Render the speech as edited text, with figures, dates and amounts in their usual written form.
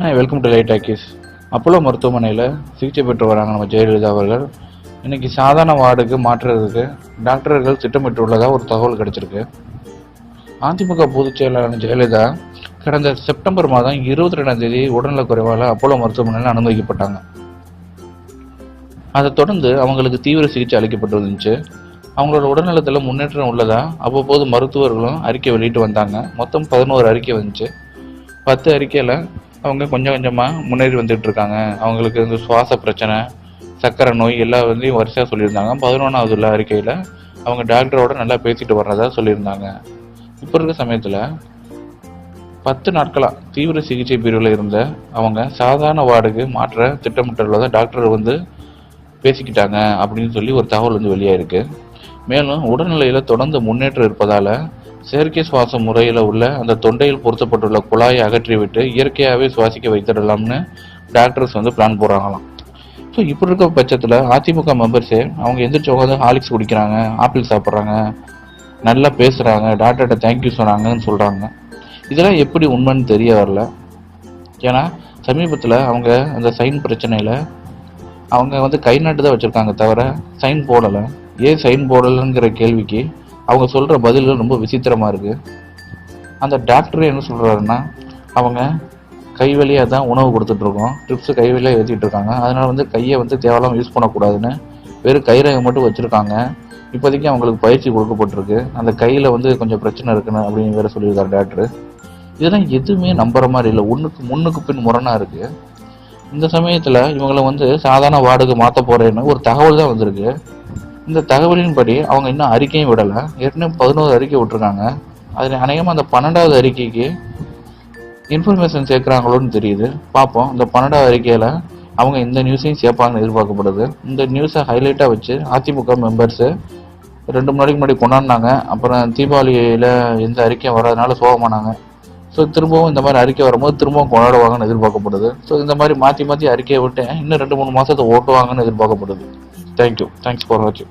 Welcome to light talkies. Apollo மருத்துவமனையில் சிகிச்சை பெற்று வராங்க நம்ம ஜெயலலிதா அவர்கள். இன்னைக்கு சாதாரண வார்டுக்கு மாற்றுறதுக்கு டாக்டர்கள் திட்டமிட்டுள்ளதாக ஒரு தகவல் கிடைச்சிருக்கு. அதிமுக பொதுச் செயலாளர் ஜெயலலிதா கடந்த செப்டம்பர் மாதம் 22ஆம் தேதி உடல்நலக் குறைவால் அப்போலோ மருத்துவமனையில் அனுமதிக்கப்பட்டாங்க. அதை தொடர்ந்து அவங்களுக்கு தீவிர சிகிச்சை அளிக்கப்பட்டு வந்துச்சு. அவங்களோட உடல்நலத்தில் முன்னேற்றம் உள்ளதா அவ்வப்போது மருத்துவர்களும் அறிக்கை வெளியிட்டு வந்தாங்க. மொத்தம் 11 அறிக்கை வந்துச்சு. 10 அறிக்கையில் அவங்க கொஞ்சம் கொஞ்சமாக முன்னேறி வந்துட்டு இருக்காங்க. அவங்களுக்கு இந்த சுவாச பிரச்சனை, சர்க்கரை நோய் எல்லாம் வரிசையாக சொல்லியிருந்தாங்க. 11ஆவது அறிக்கையில் அவங்க டாக்டரோட நல்லா பேசிட்டு வர்றதா சொல்லியிருந்தாங்க. இப்போ இருக்க சமயத்தில் 10 நாட்களாக தீவிர சிகிச்சை பிரிவில் இருந்த அவங்க சாதாரண வார்டுக்கு மாற்ற திட்டமிட்டுள்ளதை டாக்டர் பேசிக்கிட்டாங்க அப்படின்னு சொல்லி ஒரு தகவல் வெளியாயிருக்கு. மேலும் உடல்நிலையில் தொடர்ந்து முன்னேற்றம் இருப்பதால் செயற்கை சுவாச முறையில் உள்ள அந்த தொண்டையில் பொருத்தப்பட்டுள்ள குழாயை அகற்றிவிட்டு இயற்கையாகவே சுவாசிக்க வைத்திடலாம்னு டாக்டர்ஸ் பிளான் போடுறாங்களாம். ஸோ இப்படி இருக்க பட்சத்தில் அதிமுக மெம்பர்ஸே அவங்க எந்திரிச்சு உட்காந்து ஹார்லிக்ஸ் குடிக்கிறாங்க, ஆப்பிள் சாப்பிட்றாங்க, நல்லா பேசுகிறாங்க, டாக்டர்கிட்ட தேங்க்யூ சொன்னாங்கன்னு சொல்கிறாங்க. இதெல்லாம் எப்படி உண்மைன்னு தெரிய வரல. ஏன்னா சமீபத்தில் அவங்க அந்த சைன் பிரச்சனையில் அவங்க கை நாட்டு தான் வச்சுருக்காங்க, தவிர சைன் போடலை. ஏன் சைன் போடலைங்கிற கேள்விக்கு அவங்க சொல்கிற பதில்கள் ரொம்ப விசித்திரமாக இருக்குது. அந்த டாக்டர் என்ன சொல்கிறாருன்னா, அவங்க கை வழியாக தான் உணவு கொடுத்துட்ருக்கோம், ட்ரிப்ஸு கை வழியாக ஏற்றிட்டு இருக்காங்க, அதனால் கையை தேவையில்லாமல் யூஸ் பண்ணக்கூடாதுன்னு வெறும் கைரேகை மட்டும் வச்சுருக்காங்க. இப்போதைக்கு அவங்களுக்கு பயிற்சி கொடுக்கப்பட்டிருக்கு. அந்த கையில் கொஞ்சம் பிரச்சனை இருக்குன்னு அப்படின்னு வேறு சொல்லியிருக்காரு டாக்டர். இதெல்லாம் எதுவுமே நம்புற மாதிரி இல்லை, முன்னுக்கு பின் முரணாக இருக்குது. இந்த சமயத்தில் இவங்களை சாதாரண வார்டுக்கு மாற்ற போகிறேன்னு ஒரு தகவல் தான் வந்திருக்கு. இந்த தகவலின்படி அவங்க இன்னும் அறிக்கையும் விடலை. ஏற்கனவே 11 அறிக்கை விட்டுருக்காங்க. அதில் அநேகமாக அந்த 12வது அறிக்கைக்கு இன்ஃபர்மேஷன் சேர்க்குறாங்களோன்னு தெரியுது. பார்ப்போம். இந்த 12வது அறிக்கையில் அவங்க இந்த நியூஸையும் சேர்ப்பாங்கன்னு எதிர்பார்க்கப்படுது. இந்த நியூஸை ஹைலைட்டாக வச்சு அதிமுக மெம்பர்ஸு 2 நாளைக்கு முன்னாடி கொண்டாடினாங்க. அப்புறம் தீபாவளியில் எந்த அறிக்கையும் வராதனால சோகமானாங்க. ஸோ திரும்பவும் இந்த மாதிரி அறிக்கை வரும்போது திரும்பவும் கொண்டாடுவாங்கன்னு எதிர்பார்க்கப்படுது. ஸோ இந்த மாதிரி மாற்றி அறிக்கையை விட்டு இன்னும் 2-3 மாதத்தை ஓட்டுவாங்கன்னு எதிர்பார்க்கப்படுது. தேங்க்யூ. தேங்க்ஸ் ஃபார் வாட்சிங்.